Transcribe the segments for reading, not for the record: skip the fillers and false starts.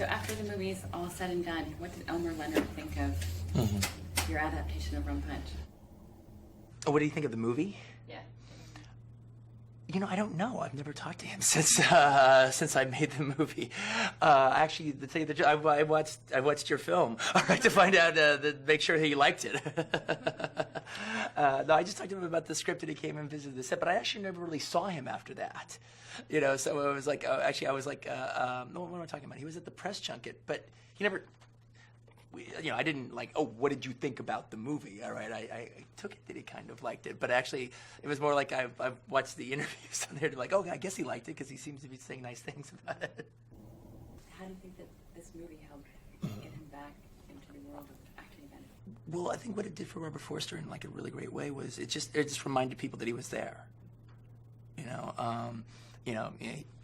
So after the movie's all said and done, what did Elmer Leonard think of your adaptation of Rum Punch? Oh, what do you think of the movie? Yeah. You know, I don't know. I've never talked to him since I made the movie. Actually, to tell you the truth, I watched your film, all right, to find out, make sure he liked it. No, I just talked to him about the script, and he came and visited the set, but I actually never really saw him after that. You know, so it was like, actually, I was like, no, what am I talking about? He was at the press junket, but he never. You know, I didn't like, oh, what did you think about the movie? All right, I took it that he kind of liked it, but actually, it was more like I've watched the interviews on there, like, oh, I guess he liked it because he seems to be saying nice things about it. How do you think that this movie helped get him back into the world of acting again? Well, I think what it did for Robert Forster in like a really great way was it just reminded people that he was there. You know,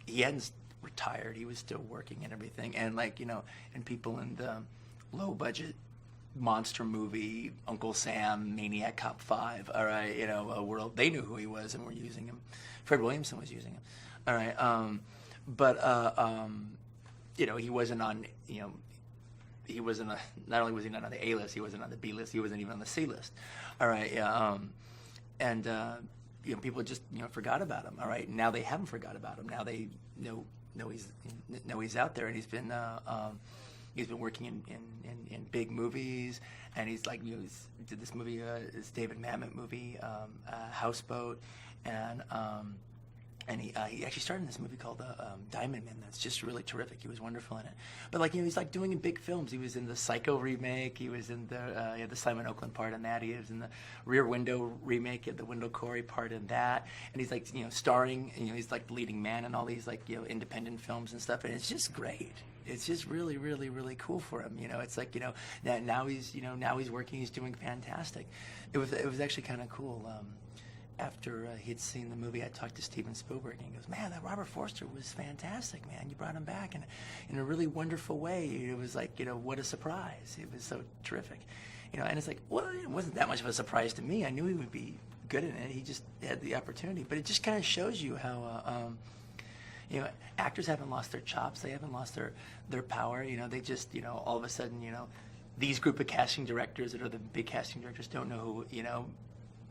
he hadn't retired; he was still working and everything, and like and people in the low budget monster movie, Uncle Sam, Maniac Cop 5, all right, world, they knew who he was and were using him. Fred Williamson was using him, all right, he wasn't on, he wasn't, not only was he not on the A list, he wasn't on the B list, he wasn't even on the C list, all right, people just, forgot about him, all right, now they haven't forgot about him, now they know he's out there, and he's been working in big movies, and he's like, he did this movie, this David Mamet movie, Houseboat, and he actually started in this movie called Diamond Man. That's just really terrific. He was wonderful in it. But like he's like doing in big films. He was in the Psycho remake. He was in the Simon Oakland part in that. He was in the Rear Window remake. He had the Wendell Corey part in that. And he's like starring. He's like the leading man in all these like independent films and stuff. And it's just great. It's just really, really, really cool for him. It's like now he's working. He's doing fantastic. It was actually kind of cool. After he'd seen the movie, I talked to Steven Spielberg, and he goes, "Man, that Robert Forster was fantastic, man. You brought him back in a really wonderful way. It was like, what a surprise. It was so terrific." And it's like, well, it wasn't that much of a surprise to me. I knew he would be good in it. He just had the opportunity. But it just kind of shows you how, actors haven't lost their chops. They haven't lost their power. They just, all of a sudden, these group of casting directors that are the big casting directors don't know who,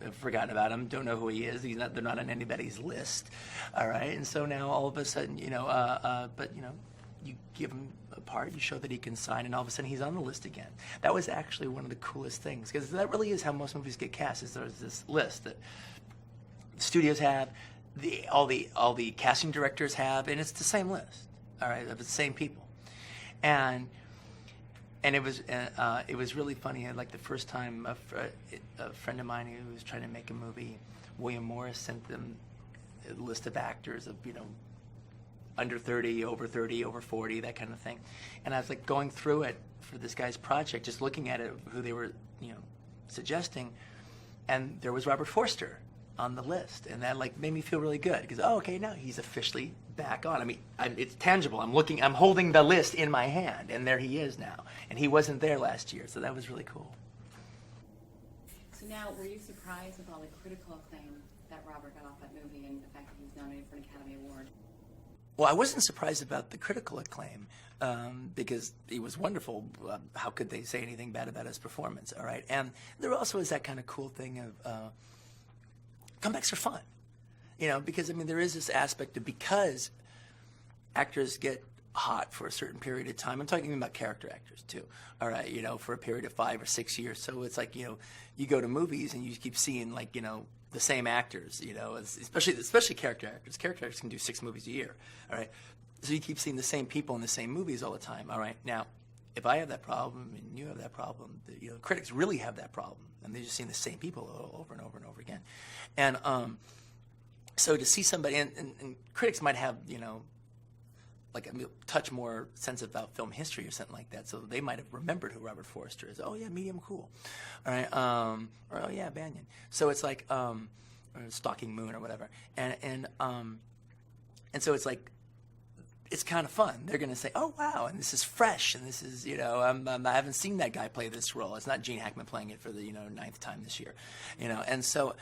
have forgotten about him, don't know who he is. They're not on anybody's list, all right? And so now all of a sudden, but you give him a part, you show that he can sign, and all of a sudden he's on the list again. That was actually one of the coolest things, because that really is how most movies get cast, is there's this list that studios have, all the casting directors have, and it's the same list, all right, of the same people. And it was really funny. Like the first time a friend of mine who was trying to make a movie, William Morris, sent them a list of actors of under 30, over 40, that kind of thing. And I was like going through it for this guy's project, just looking at it, who they were suggesting, and there was Robert Forster on the list, and that like made me feel really good, because okay, now he's officially back on. I mean, it's tangible. I'm holding the list in my hand, and there he is now. And he wasn't there last year, so that was really cool. So now, were you surprised with all the critical acclaim that Robert got off that movie, and the fact that he was nominated for an Academy Award? Well, I wasn't surprised about the critical acclaim, because he was wonderful. How could they say anything bad about his performance, all right? And there also is that kind of cool thing of comebacks are fun. Because, there is this aspect of, because actors get hot for a certain period of time. I'm talking about character actors, too, all right, for a period of 5 or 6 years. So it's like, you go to movies and you keep seeing, like, the same actors, especially character actors. Character actors can do 6 movies a year, all right? So you keep seeing the same people in the same movies all the time, all right? Now, if I have that problem and you have that problem, critics really have that problem, and they're just seeing the same people over and over and over again. And so to see somebody, and critics might have, like a touch more sense about film history or something like that, so they might have remembered who Robert Forster is. Oh yeah, Medium Cool, all right, or oh yeah, Banyan. So it's like, or Stalking Moon or whatever, and so it's like, it's kind of fun. They're going to say, oh, wow, and this is fresh, and this is, I haven't seen that guy play this role. It's not Gene Hackman playing it for the, 9th time this year, and so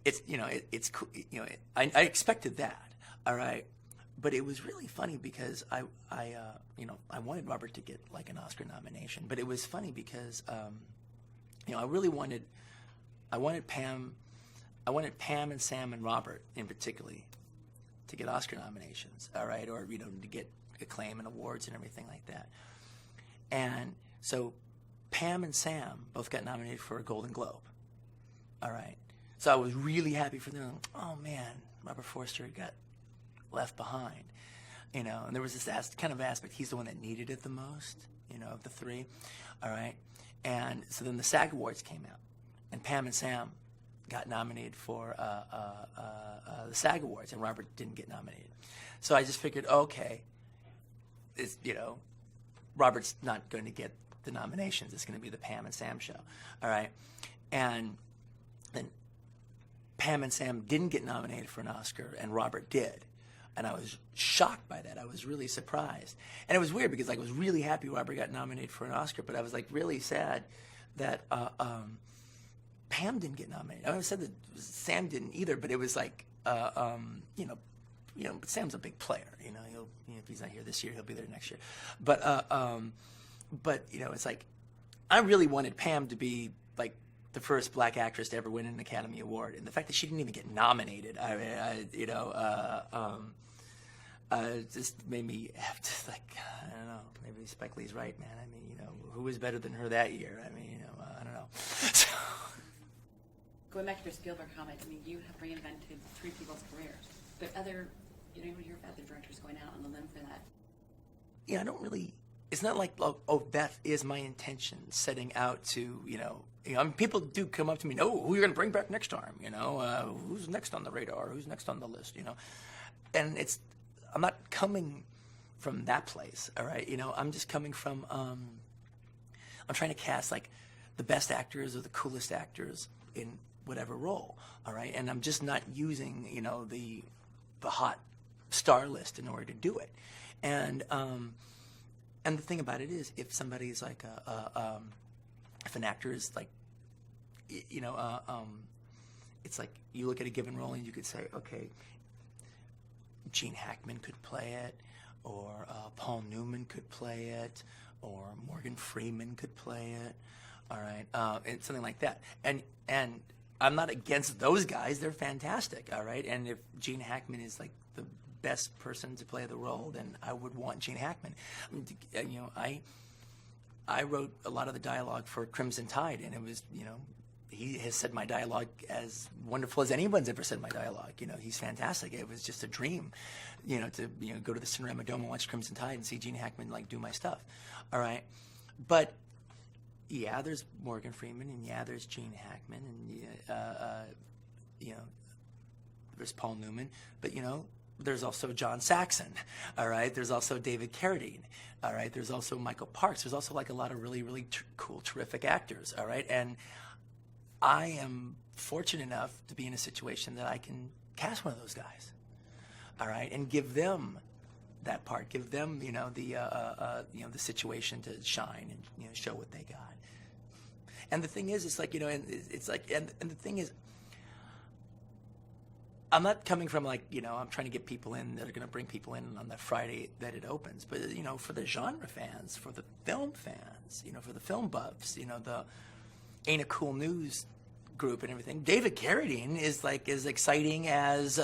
it's, it's, I expected that, all right, but it was really funny because I wanted Robert to get like an Oscar nomination, but it was funny because I really wanted Pam and Sam and Robert in particular to get Oscar nominations, all right, or to get acclaim and awards and everything like that. And so Pam and Sam both got nominated for a Golden Globe, all right. So I was really happy for them. Oh man, Robert Forster got left behind, and there was this kind of aspect. He's the one that needed it the most, of the three, all right. And so then the SAG Awards came out, and Pam and Sam got nominated for the SAG Awards, and Robert didn't get nominated. So I just figured, okay, it's, Robert's not going to get the nominations. It's going to be the Pam and Sam show, all right. And then Pam and Sam didn't get nominated for an Oscar, and Robert did. And I was shocked by that. I was really surprised. And it was weird because I was really happy Robert got nominated for an Oscar, but I was really sad that Pam didn't get nominated. I said that Sam didn't either, but it was but Sam's a big player. If he's not here this year, he'll be there next year. But it's I really wanted Pam to be the first black actress to ever win an Academy Award, and the fact that she didn't even get nominated, just made me have to I don't know. Maybe Spike Lee's right, man. Who was better than her that year? I don't know. So. Going back to your Spielberg comment, you have reinvented three people's careers, but you don't even hear about the directors going out on the limb for that. Yeah, I don't really. It's not like, that is my intention, setting out to, people do come up to me, who are you going to bring back next time? Who's next on the radar? Who's next on the list? And I'm not coming from that place, all right? I'm just coming from, I'm trying to cast the best actors or the coolest actors in whatever role, all right? And I'm just not using, the hot star list in order to do it. And the thing about it is, if somebody's if an actor is it's you look at a given role and you could say, okay, Gene Hackman could play it, or Paul Newman could play it, or Morgan Freeman could play it, all right, and something like that. And I'm not against those guys; they're fantastic, all right. And if Gene Hackman is the best person to play the role, then I would want Gene Hackman. I wrote a lot of the dialogue for Crimson Tide, and it was, he has said my dialogue as wonderful as anyone's ever said my dialogue. He's fantastic. It was just a dream, to go to the Cinerama Dome and watch Crimson Tide and see Gene Hackman do my stuff. All right, but yeah, there's Morgan Freeman, and yeah, there's Gene Hackman, and there's Paul Newman, but there's also John Saxon, all right? There's also David Carradine, all right? There's also Michael Parks. There's also a lot of really, really cool, terrific actors, all right? And I am fortunate enough to be in a situation that I can cast one of those guys, all right? And give them that part, give them, the situation to shine and, show what they got. And the thing is, it's and the thing is, I'm not coming from I'm trying to get people in that are going to bring people in on that Friday that it opens. But, for the genre fans, for the film fans, for the film buffs, the Ain't a Cool News group and everything, David Carradine is as exciting as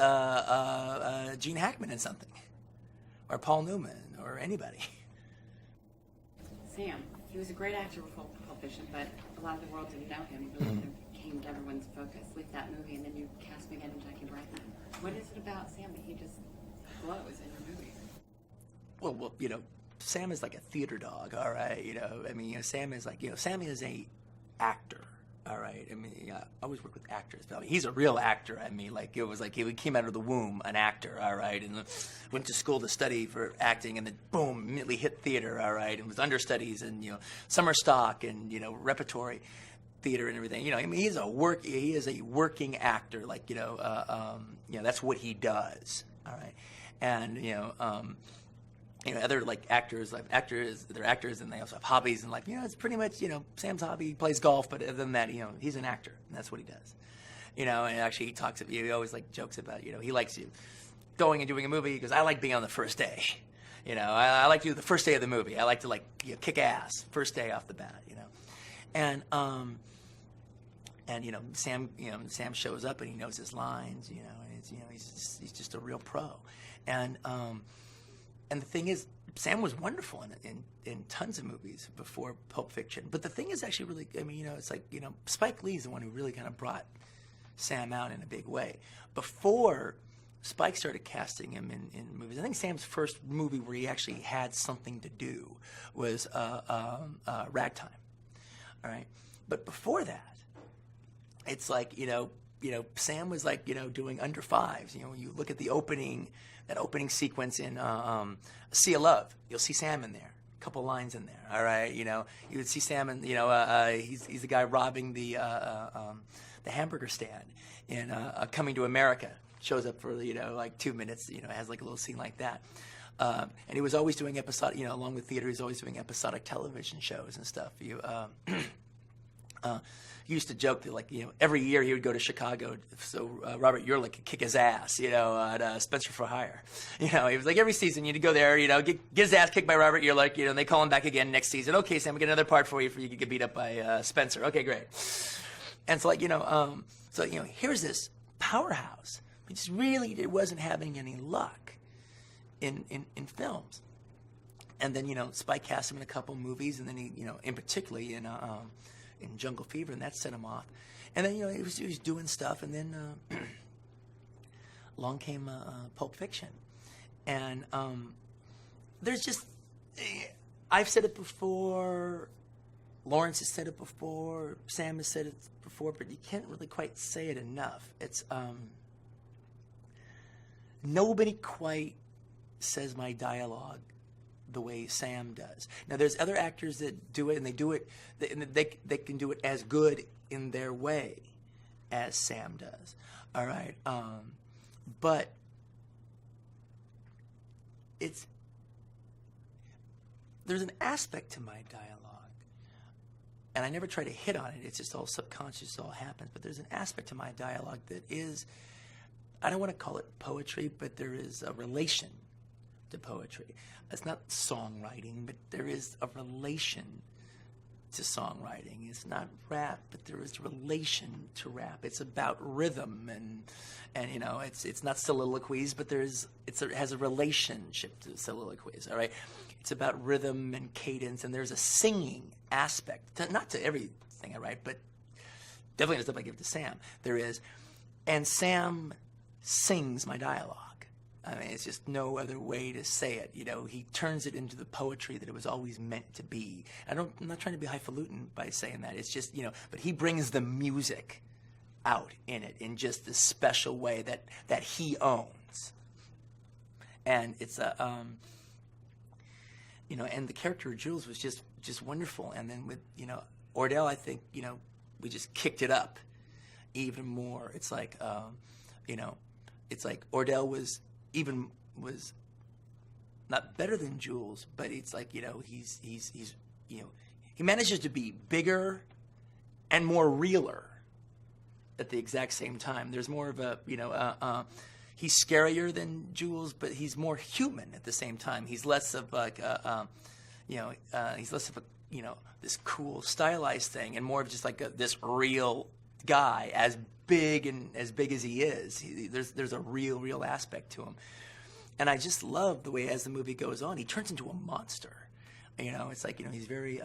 Gene Hackman in something, or Paul Newman, or anybody. Sam, he was a great actor before Pulp Fiction, but a lot of the world didn't know him. He really came to everyone's focus with that movie, and then you cast him again in Jackie Brightman. What is it about Sam that he just glows in your movie? Well, Sam is like a theater dog, all right. Sam is Sam is a actor, all right. I always work with actors, but he's a real actor. It was he came out of the womb an actor, all right, and went to school to study for acting, and then boom, immediately hit theater, all right, and was understudies and summer stock and repertory theater and everything. He is a working actor. That's what he does. All right, and other actors, they're actors, and they also have hobbies, and it's pretty much Sam's hobby. He plays golf, but other than that, he's an actor, and that's what he does. And actually he always jokes about he likes you. going and doing a movie because I like being on the first day. You know, I like to do the first day of the movie. I like to kick ass first day off the bat. You know, and Sam shows up and he knows his lines. You know, and he's just a real pro. And the thing is, Sam was wonderful in tons of movies before Pulp Fiction. But the thing is actually really, I mean, it's like, Spike Lee's the one who really kind of brought Sam out in a big way. Before Spike started casting him in movies, I think Sam's first movie where he actually had something to do was Ragtime. All right, but before that, it's like Sam was like doing Under Fives. When you look at the opening sequence in Sea of Love, you'll see Sam in there. A couple lines in there. All right, you would see Sam, and he's the guy robbing the hamburger stand in Coming to America. Shows up for 2 minutes. Has like a little scene like that. And he was always doing episodic. Along with theater, he's always doing episodic television shows and stuff. He used to joke that every year he would go to Chicago so Robert Urlich could kick his ass, at Spencer for Hire. He was like, every season you'd go there, get his ass kicked by Robert Urlich, and they call him back again next season. Okay, Sam, we get another part for you to get beat up by Spencer. Okay, great. And so here's this powerhouse. It just really wasn't having any luck in films. And then Spike cast him in a couple movies, and then he in particularly in Jungle Fever, and that set him off. And then he was doing stuff, and then along came Pulp Fiction, and there's just I've said it before, Lawrence has said it before, Sam has said it before, but you can't really quite say it enough. It's nobody quite says my dialogue the way Sam does. Now, there's other actors that do it, and they can do it as good in their way as Sam does. All right, but there's an aspect to my dialogue, and I never try to hit on it. It's just all subconscious, it all happens. But there's an aspect to my dialogue that is, I don't want to call it poetry, but there is a relation to poetry. It's not songwriting, but there is a relation to songwriting. It's not rap, but there is relation to rap. It's about rhythm, and it's not soliloquies, but it has a relationship to soliloquies. All right, it's about rhythm and cadence, and there's a singing aspect, not to everything I write, but definitely the stuff I give to Sam. There is, and Sam sings my dialogue. I mean, it's just no other way to say it. He turns it into the poetry that it was always meant to be. I'm not trying to be highfalutin by saying that. It's just, but he brings the music out in it in just this special way that he owns. And it's and the character of Jules was just wonderful. And then with, Ordell, I think, we just kicked it up even more. It's like, it's like Ordell was not better than Jules, but it's like he's he manages to be bigger and more realer at the exact same time. There's more of a he's scarier than Jules, but he's more human at the same time. He's less of like he's less of a this cool stylized thing, and more of just like this real guy, as big as he is. There's a real aspect to him. And I just love the way, as the movie goes on, he turns into a monster. It's like, he's very,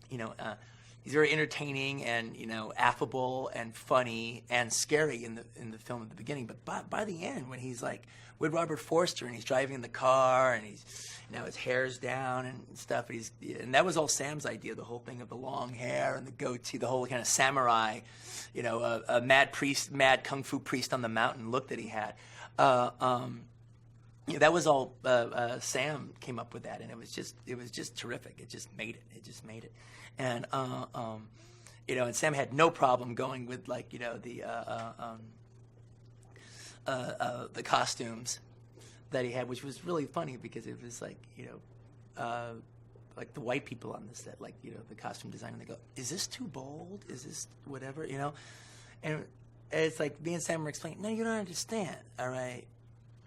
he's very entertaining and, affable and funny and scary in the film at the beginning. But by the end, when he's like with Robert Forster and he's driving in the car and his hair's down and stuff, and that was all Sam's idea, the whole thing of the long hair and the goatee, the whole kind of samurai, a mad kung fu priest on the mountain look that he had. That was all Sam came up with that, and it was just terrific. It just made it. And and Sam had no problem going with the costumes that he had, which was really funny because it was like like the white people on the set, the costume designer, they go, "Is this too bold? Is this whatever?" And it's like me and Sam were explaining, "No, you don't understand. All right,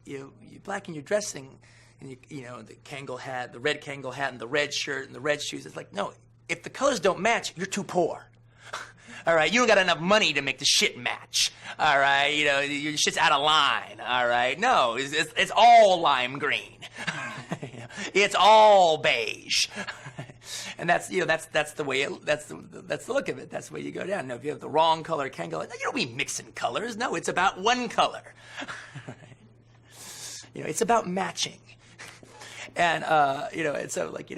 you're black and you're dressing, and you know, the Kangol hat, the red Kangol hat, and the red shirt and the red shoes. It's like, no, if the colors don't match, you're too poor. All right, you don't got enough money to make the shit match. All right, you know, your shit's out of line. All right, no, it's all lime green. It's all beige. And that's, you know, that's the way that's the look of it. That's the way you go down. Now, if you have the wrong color Kangol, you don't be mixing colors. No, it's about one color. You know, it's about matching. And you know, and so like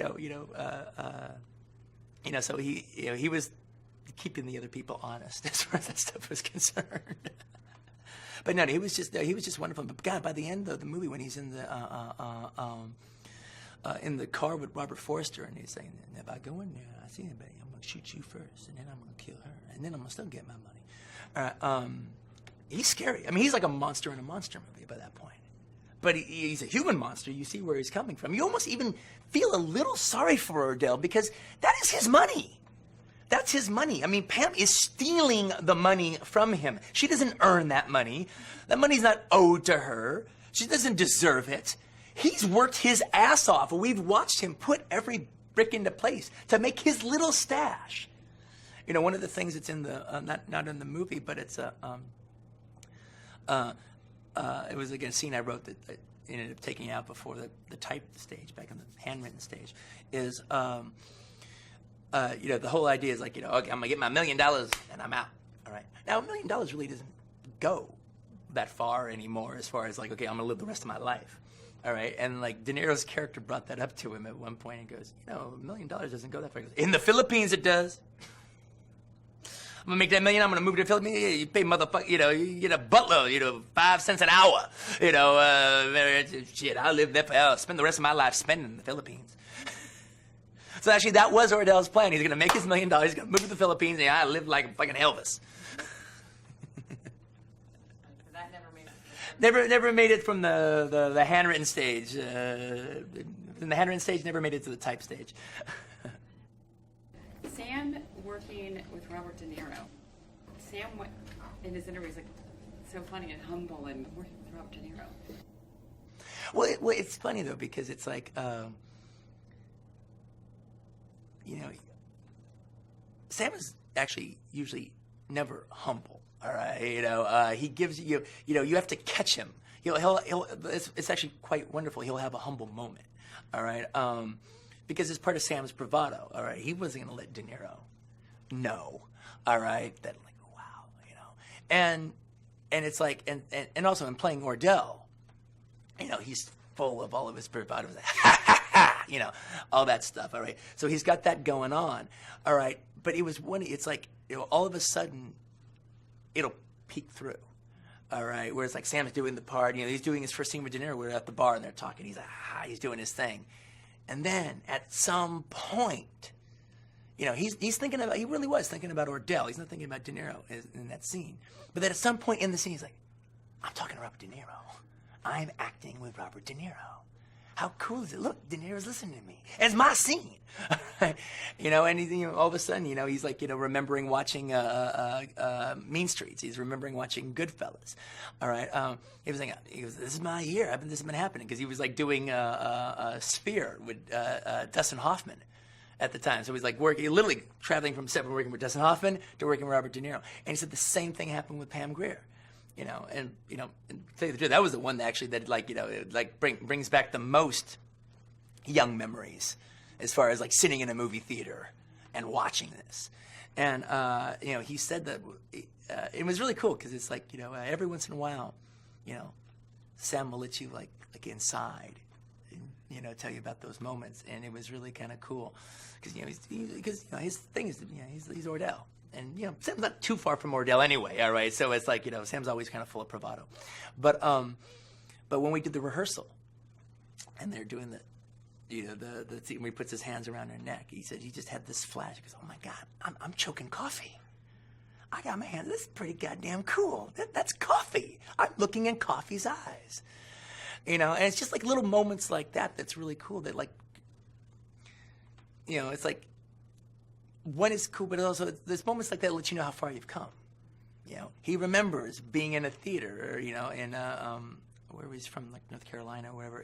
so he was keeping the other people honest as far as that stuff was concerned. But no, he was just wonderful. But God, by the end of the movie, when he's in the car with Robert Forster, and he's saying, "If I go in there, I see anybody, I'm gonna shoot you first, and then I'm gonna kill her, and then I'm gonna still get my money." He's scary. I mean, he's like a monster in a monster movie by that point. But he's a human monster. You see where he's coming from. You almost even feel a little sorry for Ordell because that is his money. That's his money. I mean, Pam is stealing the money from him. She doesn't earn that money. That money's not owed to her. She doesn't deserve it. He's worked his ass off. We've watched him put every brick into place to make his little stash. You know, one of the things that's in the not in the movie, but it's it was again a scene I wrote that I ended up taking out before the typed stage, back in the handwritten stage, is you know, the whole idea is like, you know, okay, I'm gonna get my $1 million and I'm out. All right. Now $1 million really doesn't go that far anymore as far as like, okay, I'm gonna live the rest of my life. All right. And like De Niro's character brought that up to him at one point and goes, you know, $1 million doesn't go that far. He goes, in the Philippines it does. I'm gonna make that $1 million. I'm gonna move to the Philippines. You pay motherfucker. You know, you get a buttload. You know, 5 cents an hour. You know, shit. I'll live there forever. Spend the rest of my life spending in the Philippines. So actually, that was Ordell's plan. He's gonna make his $1 million. He's gonna move to the Philippines, and I live like fucking Elvis. That never made it. Never made it from the handwritten stage. From the handwritten stage, never made it to the type stage. Sam working with Robert De Niro. Sam, in his interviews, like so funny and humble, and working with Robert De Niro. Well, it's funny though because it's like, you know, Sam is actually usually never humble. All right, you know, he gives you, you know, you have to catch him. He'll it's actually quite wonderful. He'll have a humble moment. All right. Because it's part of Sam's bravado, all right? He wasn't going to let De Niro know, all right? That, like, wow, you know? And it's like, and also in playing Ordell, you know, he's full of all of his bravado, like, ha, ha, ha, you know, all that stuff, all right? So he's got that going on, all right? But it's like, you know, all of a sudden, it'll peek through, all right? Whereas, like, Sam's doing the part, you know, he's doing his first scene with De Niro, we're at the bar and they're talking, he's like, he's doing his thing. And then at some point, you know, he's thinking about, he really was thinking about Ordell. He's not thinking about De Niro in that scene. But then at some point in the scene, he's like, I'm talking to Robert De Niro. I'm acting with Robert De Niro. How cool is it? Look, De Niro's listening to me. It's my scene. You know, and you know, all of a sudden, you know, he's like, you know, remembering watching Mean Streets. He's remembering watching Goodfellas. All right. He was like, this is my year. This has been happening because he was like doing Sphere with Dustin Hoffman at the time. So he's like literally traveling from set working with Dustin Hoffman to working with Robert De Niro. And he said the same thing happened with Pam Grier. You know, and to tell you the truth, that was the one that actually like, you know, like brings back the most young memories as far as like sitting in a movie theater and watching this. And you know, he said that it was really cool because it's like, you know, every once in a while, you know, Sam will let you like inside, and, you know, tell you about those moments, and it was really kind of cool because you know his thing is, you know, he's Ordell. And, you know, Sam's not too far from Ordell anyway, all right? So it's like, you know, Sam's always kind of full of bravado. But when we did the rehearsal, and they're doing the scene where he puts his hands around her neck, he said he just had this flash. He goes, oh, my God, I'm choking coffee. I got my hands. This is pretty goddamn cool. That's coffee. I'm looking in coffee's eyes. You know, and it's just like little moments like that that's really cool that, like, you know, it's like, one is cool, but also there's moments like that let you know how far you've come. You know, he remembers being in a theater, or, you know, in where he's from, like North Carolina or wherever,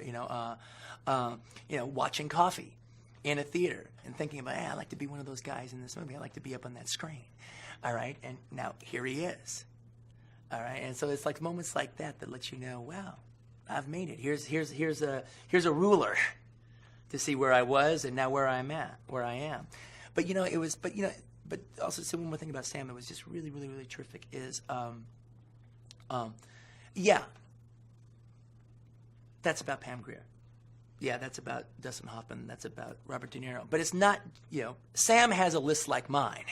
watching Coffee in a theater and thinking about, I'd like to be one of those guys in this movie. I'd like to be up on that screen. All right, and now here he is. All right, and so it's like moments like that that let you know, wow, I've made it. Here's a ruler to see where I was and now where I am. But but also so one more thing about Sam that was just really, really, really terrific is, that's about Pam Grier. Yeah, that's about Dustin Hoffman. That's about Robert De Niro. But it's not, Sam has a list like mine,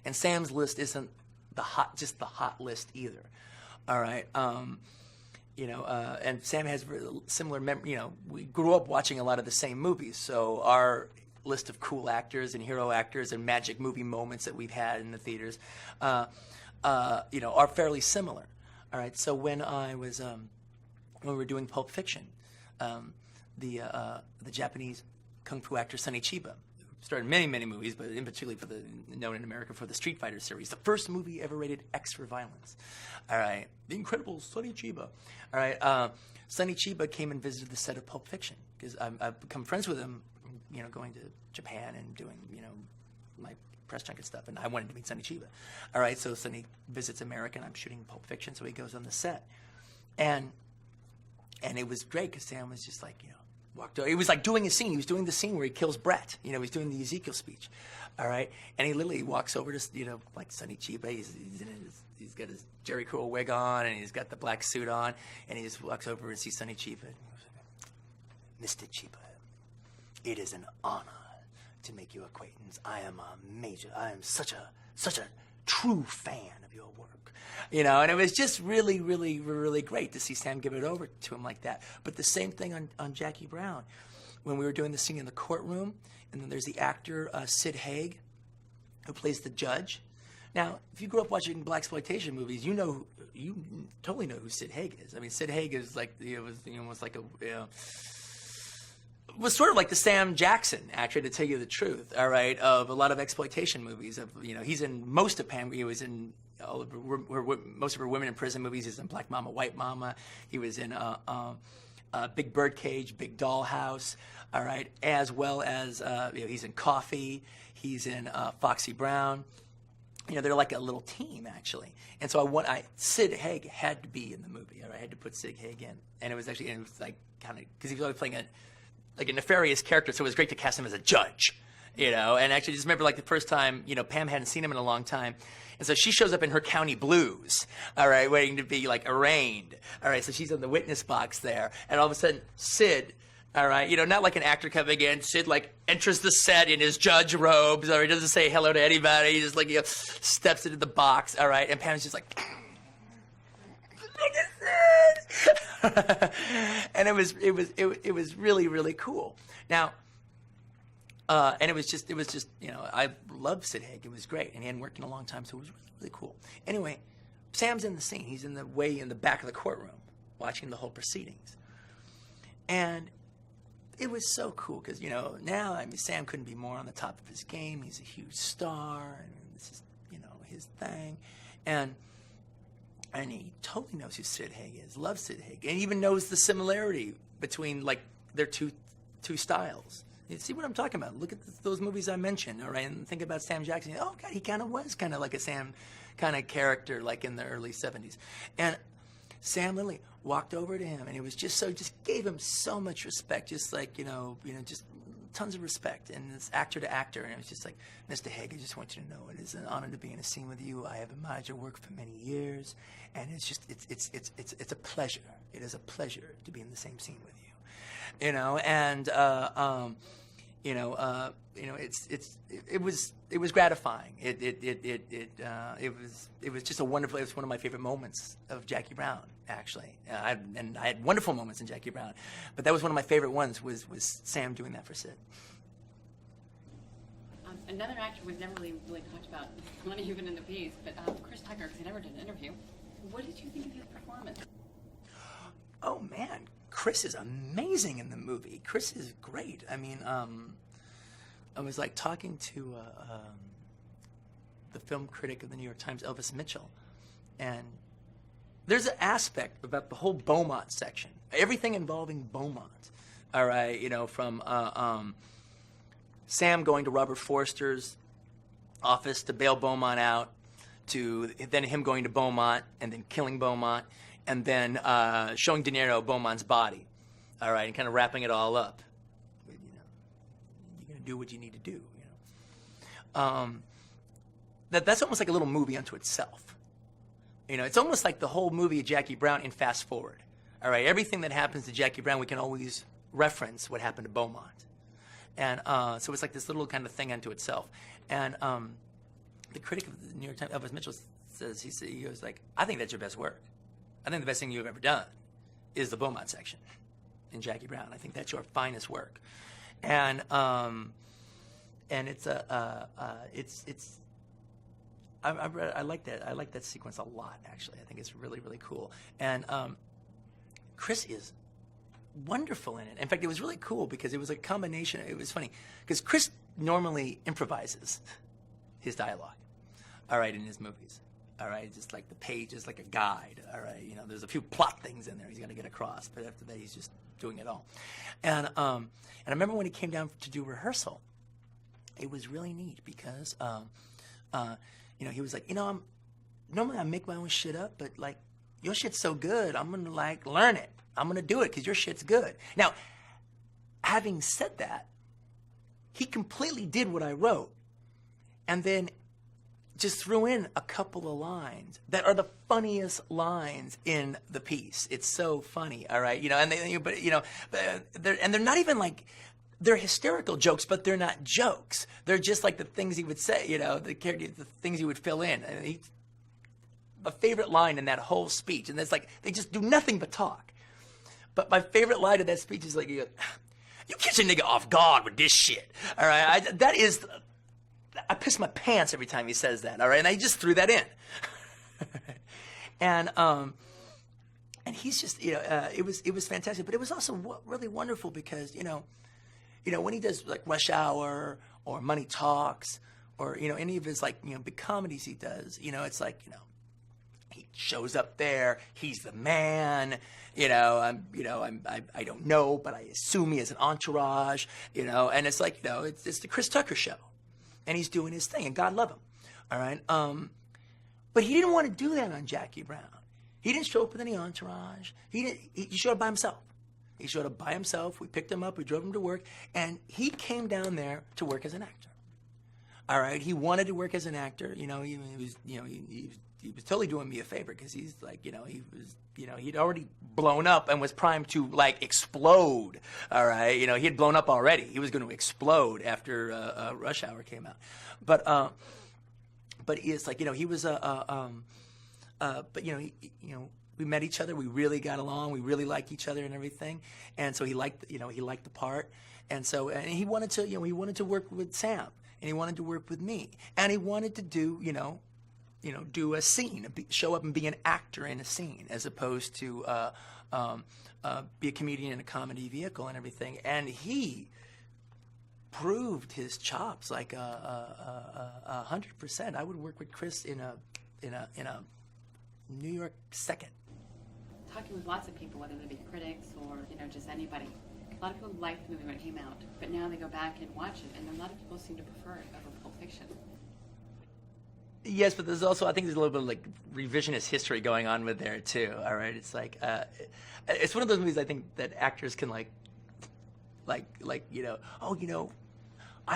and Sam's list isn't just the hot list either. All right. And Sam has similar we grew up watching a lot of the same movies, so our list of cool actors and hero actors and magic movie moments that we've had in the theaters, are fairly similar. All right. So when when we were doing Pulp Fiction, the Japanese kung fu actor Sonny Chiba starred in many movies, but in particular known in America for the Street Fighter series, the first movie ever rated X for violence. All right, the incredible Sonny Chiba. All right, Sonny Chiba came and visited the set of Pulp Fiction because I've become friends with him, going to Japan and doing my press junket stuff, and I wanted to meet Sonny Chiba. All right, so Sonny visits America, and I'm shooting Pulp Fiction, so he goes on the set, and it was great because Sam was just like, walked over. He was like doing a scene. He was doing the scene where he kills Brett. He's doing the Ezekiel speech. All right. And he literally walks over to, like Sonny Chiba. He's got his Jerry Curl wig on and he's got the black suit on. And he just walks over and sees Sonny Chiba. Mr. Chiba, it is an honor to make your acquaintance. I am such a true fan of your work. And it was just really, really, really great to see Sam give it over to him like that. But the same thing on Jackie Brown. When we were doing the scene in the courtroom, and then there's the actor, Sid Haig, who plays the judge. Now, if you grew up watching blaxploitation movies, you totally know who Sid Haig is. I mean, Sid Haig is like, was sort of like the Sam Jackson, actually, to tell you the truth, all right, of a lot of exploitation movies. He's in most of Pam. He was in most of her women in prison movies. He's in Black Mama, White Mama. He was in Big Birdcage, Big Dollhouse, all right, as well as he's in Coffee. He's in Foxy Brown. They're like a little team, actually. And so Sid Haig had to be in the movie. All right, I had to put Sid Haig in, and it was like kind of because he was always playing a nefarious character, so it was great to cast him as a judge, and actually just remember like the first time, Pam hadn't seen him in a long time, and so she shows up in her county blues, all right, waiting to be like arraigned, all right, so she's in the witness box there, and all of a sudden, Sid, all right, not like an actor coming in, Sid like enters the set in his judge robes, or he doesn't say hello to anybody, he just like, steps into the box, all right, and Pam's just like, and it was really, really cool. Now, and it was just I loved Sid Haig. It was great, and he hadn't worked in a long time, so it was really, really cool. Anyway, Sam's in the scene. He's in the back of the courtroom, watching the whole proceedings, and it was so cool because now Sam couldn't be more on the top of his game. He's a huge star, and this is his thing, and he totally knows who Sid Haig is, loves Sid Haig, and even knows the similarity between like their two styles. You see what I'm talking about? Look at those movies I mentioned, all right, and think about Sam Jackson. Oh God, he kind of was kind of like a Sam kind of character, like in the early '70s. And Sam literally walked over to him, and it was just gave him so much respect, just like just tons of respect, and it's actor to actor, and it was just like, Mr. Haig, I just want you to know it is an honor to be in a scene with you. I have admired your work for many years, and it's a pleasure. It is a pleasure to be in the same scene with you, and it was gratifying. It was just a wonderful. It was one of my favorite moments of Jackie Brown, actually. I had wonderful moments in Jackie Brown, but that was one of my favorite ones. Was Sam doing that for Sid. Another actor we've never really talked about, not even in the piece, but Chris Tucker, because he never did an interview. What did you think of his performance? Oh man, Chris is amazing in the movie. Chris is great. I mean, I was like talking to the film critic of the New York Times, Elvis Mitchell, and there's an aspect about the whole Beaumont section, everything involving Beaumont, all right, from Sam going to Robert Forster's office to bail Beaumont out, to then him going to Beaumont and then killing Beaumont, and then showing De Niro Beaumont's body, all right, and kind of wrapping it all up. You're going to do what you need to do. That's almost like a little movie unto itself. It's almost like the whole movie of Jackie Brown in fast forward. All right, everything that happens to Jackie Brown, we can always reference what happened to Beaumont. And so it's like this little kind of thing unto itself. And the critic of the New York Times, Elvis Mitchell, says, he goes like, I think that's your best work. I think the best thing you've ever done is the Beaumont section in Jackie Brown. I think that's your finest work. And it's I like that. I like that sequence a lot, actually. I think it's really, really cool. And Chris is wonderful in it. In fact, it was really cool because it was a combination. It was funny because Chris normally improvises his dialogue, all right, in his movies. All right, just like the page is like a guide. All right, there's a few plot things in there he's got to get across, but after that, he's just doing it all. And I remember when he came down to do rehearsal, it was really neat because he was like, normally I make my own shit up, but like your shit's so good, I'm gonna like learn it. I'm gonna do it because your shit's good. Now, having said that, he completely did what I wrote, and then just threw in a couple of lines that are the funniest lines in the piece. It's so funny, all right, they're not even like. They're hysterical jokes, but they're not jokes. They're just like the things he would say, the things he would fill in. And a favorite line in that whole speech, and it's like they just do nothing but talk. But my favorite line of that speech is like, "You catch a nigga off guard with this shit." All right, I piss my pants every time he says that. All right, and I just threw that in. and he's just, it was fantastic, but it was also really wonderful because when he does like Rush Hour or Money Talks or any of his like big comedies he does, it's like he shows up there, he's the man, I don't know, but I assume he has an entourage, and it's like it's the Chris Tucker show, and he's doing his thing, and God love him, all right. But he didn't want to do that on Jackie Brown. He didn't show up with any entourage. He showed up by himself. He showed up by himself. We picked him up. We drove him to work. And he came down there to work as an actor. All right? He wanted to work as an actor. He was totally doing me a favor because he's like, he'd already blown up and was primed to, like, explode. All right? He had blown up already. He was going to explode after Rush Hour came out. But it's like, he was we met each other. We really got along. We really liked each other and everything. And so he liked the part. And so he wanted to work with Sam, and he wanted to work with me, and he wanted to do do a scene, show up and be an actor in a scene, as opposed to be a comedian in a comedy vehicle and everything. And he proved his chops like 100%. I would work with Chris in a New York second. Talking with lots of people, whether they be critics or just anybody, a lot of people liked the movie when it came out, but now they go back and watch it, and a lot of people seem to prefer it over Pulp Fiction. Yes, but there's also, I think there's a little bit of like revisionist history going on with there too. All right, it's like it's one of those movies I think that actors can I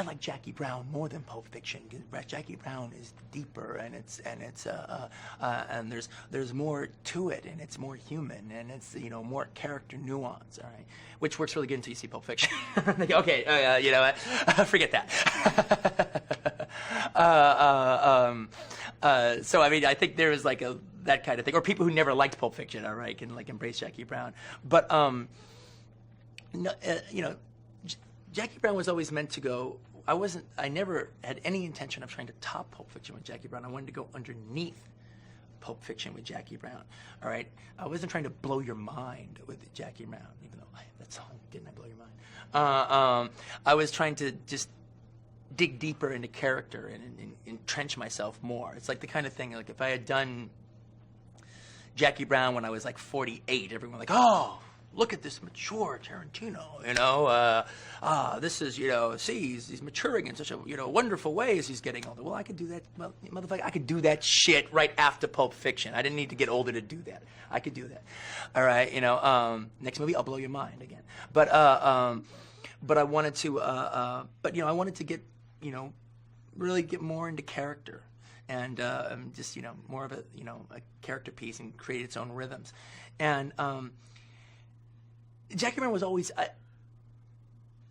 like Jackie Brown more than Pulp Fiction because Jackie Brown is deeper and and there's more to it, and it's more human, and it's more character nuance. All right, which works really good until you see Pulp Fiction. Okay, forget that. So I mean, I think there is like that kind of thing, or people who never liked Pulp Fiction, all right, can like embrace Jackie Brown, but Jackie Brown was always meant to go. I never had any intention of trying to top Pulp Fiction with Jackie Brown. I wanted to go underneath Pulp Fiction with Jackie Brown. All right, I wasn't trying to blow your mind with Jackie Brown, even though that song didn't I blow your mind? I was trying to just dig deeper into character and entrench myself more. It's like the kind of thing like if I had done, Jackie Brown when I was like 48. Everyone was like, oh, look at this mature Tarantino, you know. This is, you know, see, he's maturing in such a, you know, wonderful way as he's getting older. Well, I could do that, well, motherfucker, I could do that shit right after Pulp Fiction. I didn't need to get older to do that. I could do that. All right, you know, next movie, I'll blow your mind again. But I wanted to, but, you know, I wanted to get, you know, really get more into character. And just, you know, more of a, you know, a character piece and create its own rhythms. And Jackie Brown was always,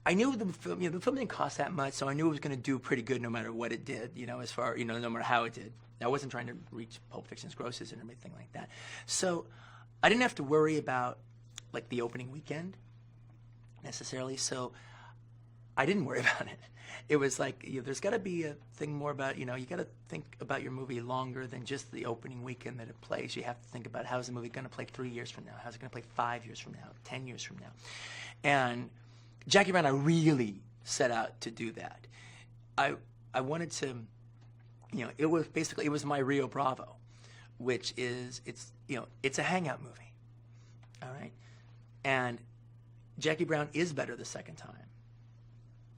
I knew the film, you know, the film didn't cost that much, so I knew it was going to do pretty good no matter what it did, you know, as far, you know, no matter how it did. I wasn't trying to reach Pulp Fiction's grosses and everything like that. So I didn't have to worry about, like, the opening weekend necessarily, so I didn't worry about it. It was like, you know, there's got to be a thing more about, you know, you got to think about your movie longer than just the opening weekend that it plays. You have to think about how's the movie going to play 3 years from now? How's it going to play 5 years from now, 10 years from now? And Jackie Brown, I really set out to do that. I wanted to, you know, it was basically, it was my Rio Bravo, which is, it's, you know, it's a hangout movie, all right? And Jackie Brown is better the second time.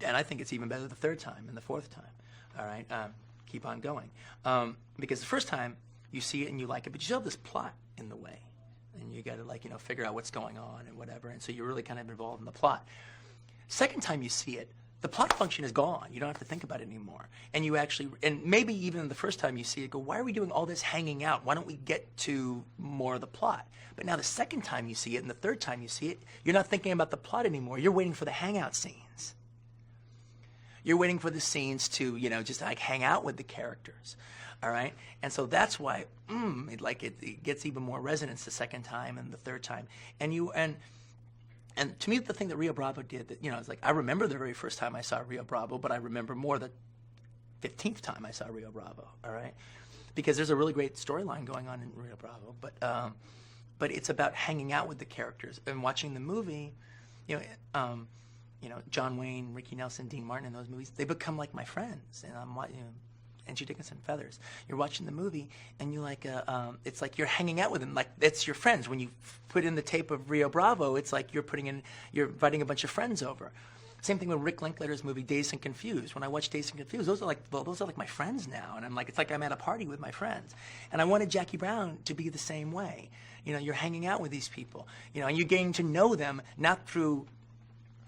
And I think it's even better the third time and the fourth time. All right, keep on going. Because the first time you see it and you like it, but you still have this plot in the way, and you got to, like, you know, figure out what's going on and whatever. And so you're really kind of involved in the plot. Second time you see it, the plot function is gone. You don't have to think about it anymore. And you actually, and maybe even the first time you see it, go, why are we doing all this hanging out? Why don't we get to more of the plot? But now the second time you see it and the third time you see it, you're not thinking about the plot anymore. You're waiting for the hangout scenes. You're waiting for the scenes to, you know, just like hang out with the characters, all right? And so that's why, it gets even more resonance the second time and the third time. And to me, the thing that Rio Bravo did, that, you know, it's like, I remember the very first time I saw Rio Bravo, but I remember more the 15th time I saw Rio Bravo, all right? Because there's a really great storyline going on in Rio Bravo, but it's about hanging out with the characters and watching the movie, you know, John Wayne, Ricky Nelson, Dean Martin in those movies, they become like my friends. And I'm watching, you know, Angie Dickinson, Feathers. You're watching the movie, and you like, it's like you're hanging out with them, like it's your friends. When you put in the tape of Rio Bravo, it's like you're inviting a bunch of friends over. Same thing with Rick Linklater's movie Dazed and Confused. When I watch Dazed and Confused, those are like my friends now, and I'm like, it's like I'm at a party with my friends. And I wanted Jackie Brown to be the same way. You know, you're hanging out with these people, you know, and you're getting to know them not through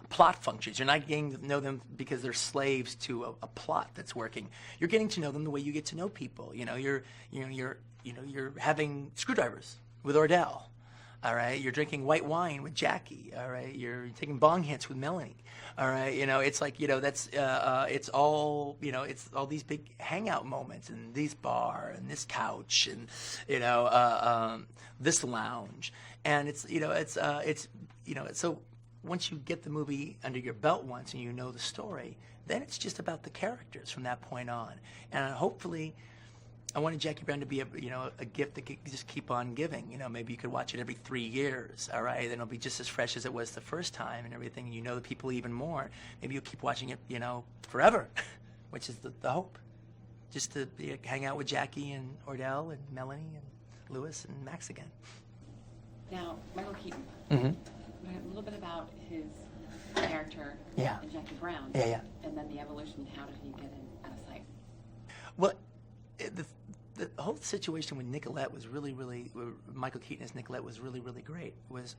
plot functions. You're not getting to know them because they're slaves to a plot that's working. You're getting to know them the way you get to know people. You know, you're having screwdrivers with Ordell. All right, you're drinking white wine with Jackie. All right, you're taking bong hits with Melanie. All right, you know, it's like, you know, that's it's all, you know, it's all these big hangout moments, and this bar and this couch and, you know, this lounge, and it's, you know, it's you know, so. Once you get the movie under your belt once and you know the story, then it's just about the characters from that point on. And hopefully, I wanted Jackie Brown to be a gift that could just keep on giving. You know, maybe you could watch it every 3 years, all right? Then it'll be just as fresh as it was the first time and everything, and you know the people even more. Maybe you'll keep watching it, you know, forever, which is the hope. Just to hang out with Jackie and Ordell and Melanie and Lewis and Max again. Now, Michael Keaton. Mm-hmm. A little bit about his character in Jackie Brown. Yeah. And then the evolution. How did he get in out of sight? Well, the whole situation with Nicolette was really, really, Michael Keaton as Nicolette was really, really great. It was,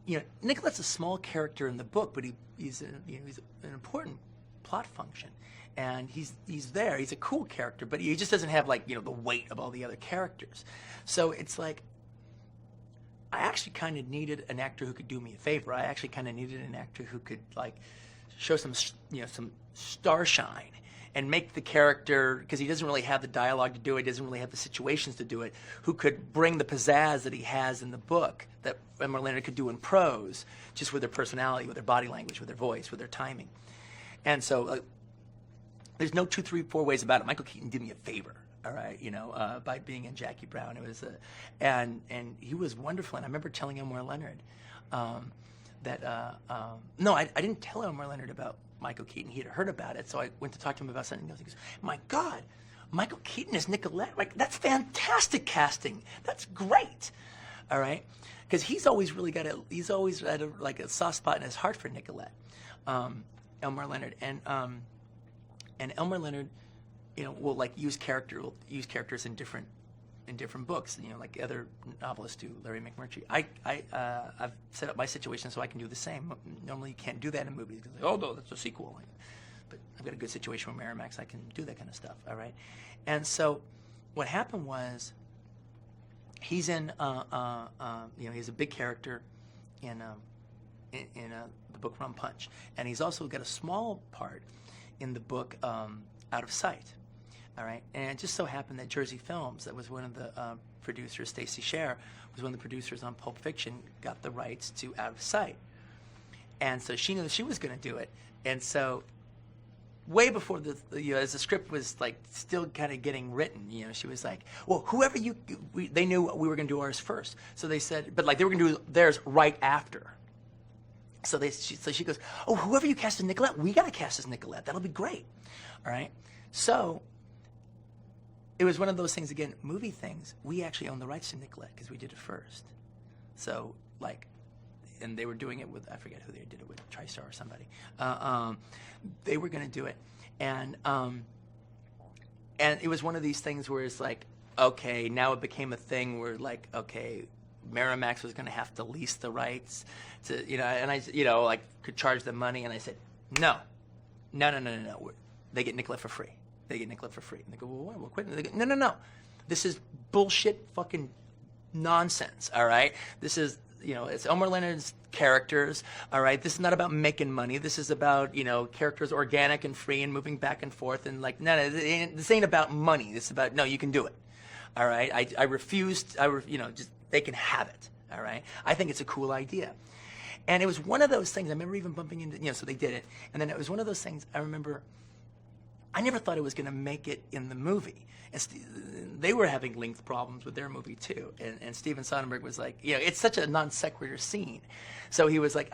you know, Nicolette's a small character in the book, but he's an important plot function. And he's there. He's a cool character, but he just doesn't have, like, you know, the weight of all the other characters. So it's like, I actually kind of needed an actor who could do me a favor. I actually kind of needed an actor who could, like, show some, you know, some starshine and make the character, because he doesn't really have the dialogue to do it, doesn't really have the situations to do it, who could bring the pizzazz that he has in the book that Emma Leonard could do in prose, just with their personality, with their body language, with their voice, with their timing. And so there's no 2, 3, 4 ways about it. Michael Keaton did me a favor. All right, you know, by being in Jackie Brown, it was, and he was wonderful. And I remember telling Elmore Leonard that no, I didn't tell Elmore Leonard about Michael Keaton. He had heard about it, so I went to talk to him about something else. He goes, "My God, Michael Keaton as Nicolette. Like, that's fantastic casting. That's great. All right, because he's always had a soft spot in his heart for Nicolette, Elmore Leonard, and Elmore Leonard, will like use characters in different books, like other novelists do, Larry McMurtry. I've set up my situation so I can do the same. Normally you can't do that in movies because, oh no, that's a sequel. But I've got a good situation with Miramax. I can do that kind of stuff. All right, and so what happened was he's in, he's a big character in the book Rum Punch, and he's also got a small part in the book Out of Sight. All right, and it just so happened that Jersey Films, that was one of the producers, Stacey Scher, was one of the producers on Pulp Fiction, got the rights to Out of Sight. And so she knew she was going to do it. And so way before as the script was like still kind of getting written, she was like, well, whoever they knew we were going to do ours first. So they said, but like they were going to do theirs right after. So she goes, oh, whoever you cast as Nicolette, we got to cast as Nicolette. That'll be great. All right. So it was one of those things, again, movie things. We actually own the rights to Nicolette because we did it first. So, like, and they were doing it with, I forget who they did it with, TriStar or somebody. They were going to do it. And it was one of these things where it's like, okay, now it became a thing where, like, okay, Miramax was going to have to lease the rights to, and I, like, could charge them money. And I said, no. They get Nicolette for free. They get Nicolette for free. And they go, well, we're quitting. They go, no. This is bullshit fucking nonsense, all right? This is, it's Elmore Leonard's characters, all right? This is not about making money. This is about, characters organic and free and moving back and forth. And like, no, this ain't about money. This is about, no, you can do it, all right? I refused, just, they can have it, all right? I think it's a cool idea. And it was one of those things, I remember even bumping into, so they did it. And then it was one of those things, I remember, I never thought it was going to make it in the movie. And they were having length problems with their movie too. And Steven Soderbergh was like, it's such a non sequitur scene. So he was like,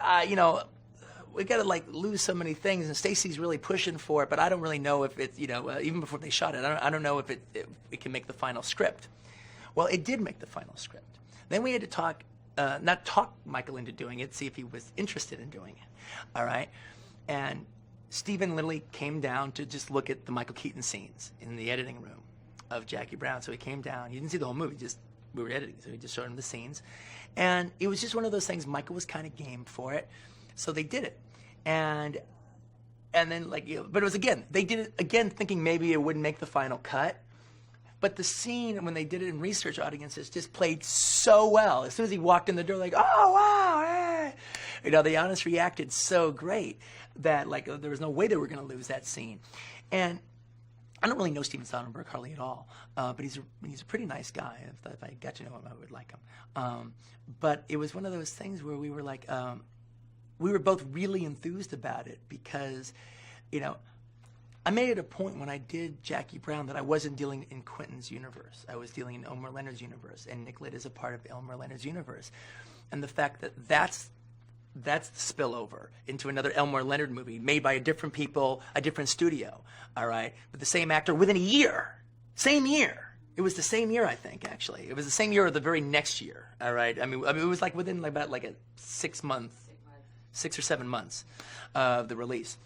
we got to like lose so many things. And Stacey's really pushing for it, but I don't really know if it's, even before they shot it, I don't know if it can make the final script. Well, it did make the final script. Then we had to not talk Michael into doing it, see if he was interested in doing it. All right. And Stephen literally came down to just look at the Michael Keaton scenes in the editing room of Jackie Brown. So he came down. He didn't see the whole movie. We were editing, so he just showed him the scenes. And it was just one of those things. Michael was kind of game for it, so they did it. And then but it was they did it again, thinking maybe it wouldn't make the final cut. But the scene, when they did it in research audiences, just played so well. As soon as he walked in the door, like, oh, wow, hey. The audience reacted so great that, like, there was no way they were going to lose that scene. And I don't really know Steven Soderbergh hardly at all, but he's a pretty nice guy. If I got to know him, I would like him. But it was one of those things where we were like, we were both really enthused about it because, I made it a point when I did Jackie Brown that I wasn't dealing in Quentin's universe. I was dealing in Elmore Leonard's universe, and Nicolette is a part of Elmore Leonard's universe. And the fact that that's the spillover into another Elmore Leonard movie made by different people, a different studio, all right, with the same actor within a year. Same year. It was the same year, I think, actually. It was the same year or the very next year, all right? I mean it was like within about like a 6 or 7 months of the release.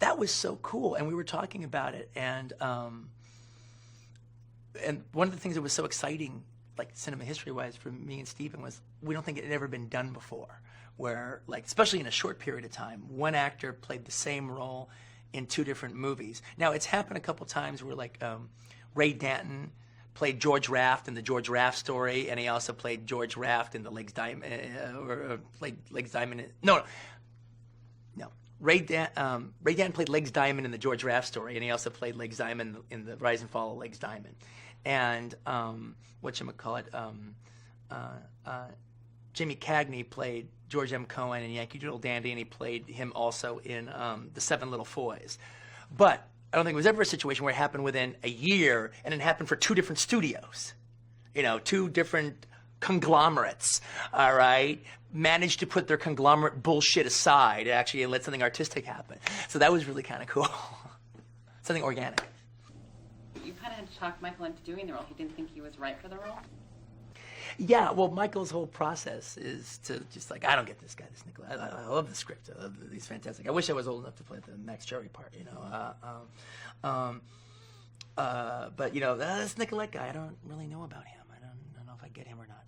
That was so cool, and we were talking about it, and one of the things that was so exciting, like cinema history-wise, for me and Stephen was we don't think it had ever been done before, where, like, especially in a short period of time, one actor played the same role in 2 different movies. Now, it's happened a couple times where, like, Ray Danton played George Raft in the George Raft story, and he also played George Raft in the Legs Diamond, or played Legs Diamond. No. Ray Danton played Legs Diamond in the George Raft story, and he also played Legs Diamond in the Rise and Fall of Legs Diamond. And whatchamacallit, Jimmy Cagney played George M. Cohen in Yankee Doodle Dandy, and he played him also in The Seven Little Foys. But I don't think it was ever a situation where it happened within a year, and it happened for 2 different studios. 2 different conglomerates, all right, managed to put their conglomerate bullshit aside actually and let something artistic happen. So that was really kind of cool. Something organic. talk Michael into doing the role? He didn't think he was right for the role? Yeah, well, Michael's whole process is to just like, I don't get this guy, this Nikolai. I love the script. He's fantastic. I wish I was old enough to play the Max Cherry part, you know. But you know, this Nicolette guy, I don't really know about him. I don't know if I get him or not.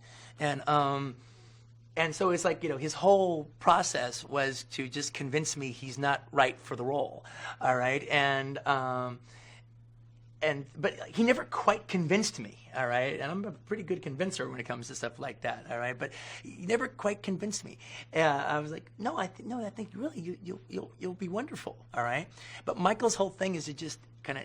And so it's like, you know, his whole process was to just convince me he's not right for the role. All right, but he never quite convinced me, all right? And I'm a pretty good convincer when it comes to stuff like that, all right? But he never quite convinced me. I was like, I think really you'll be wonderful, all right? But Michael's whole thing is to just kind of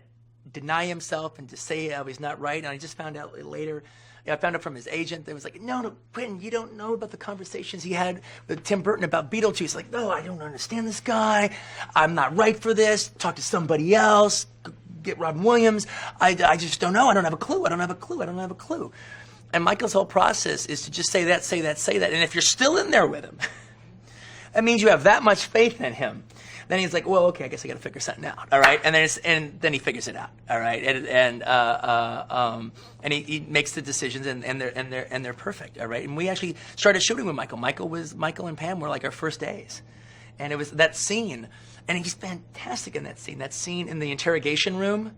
deny himself and to say how he's not right. And I just found out later, I found out from his agent that was like, no, Quentin, you don't know about the conversations he had with Tim Burton about Beetlejuice. Like, no, I don't understand this guy. I'm not right for this. Talk to somebody else. Get Robin Williams. I just don't know. I don't have a clue. And Michael's whole process is to just say that. And if you're still in there with him, that means you have that much faith in him. Then he's like, well, okay, I guess I got to figure something out, all right? And then he figures it out, all right? And he makes the decisions, and they're perfect, all right? And we actually started shooting with Michael. Michael and Pam were like our first days, and it was that scene. And he's fantastic in that scene. That scene in the interrogation room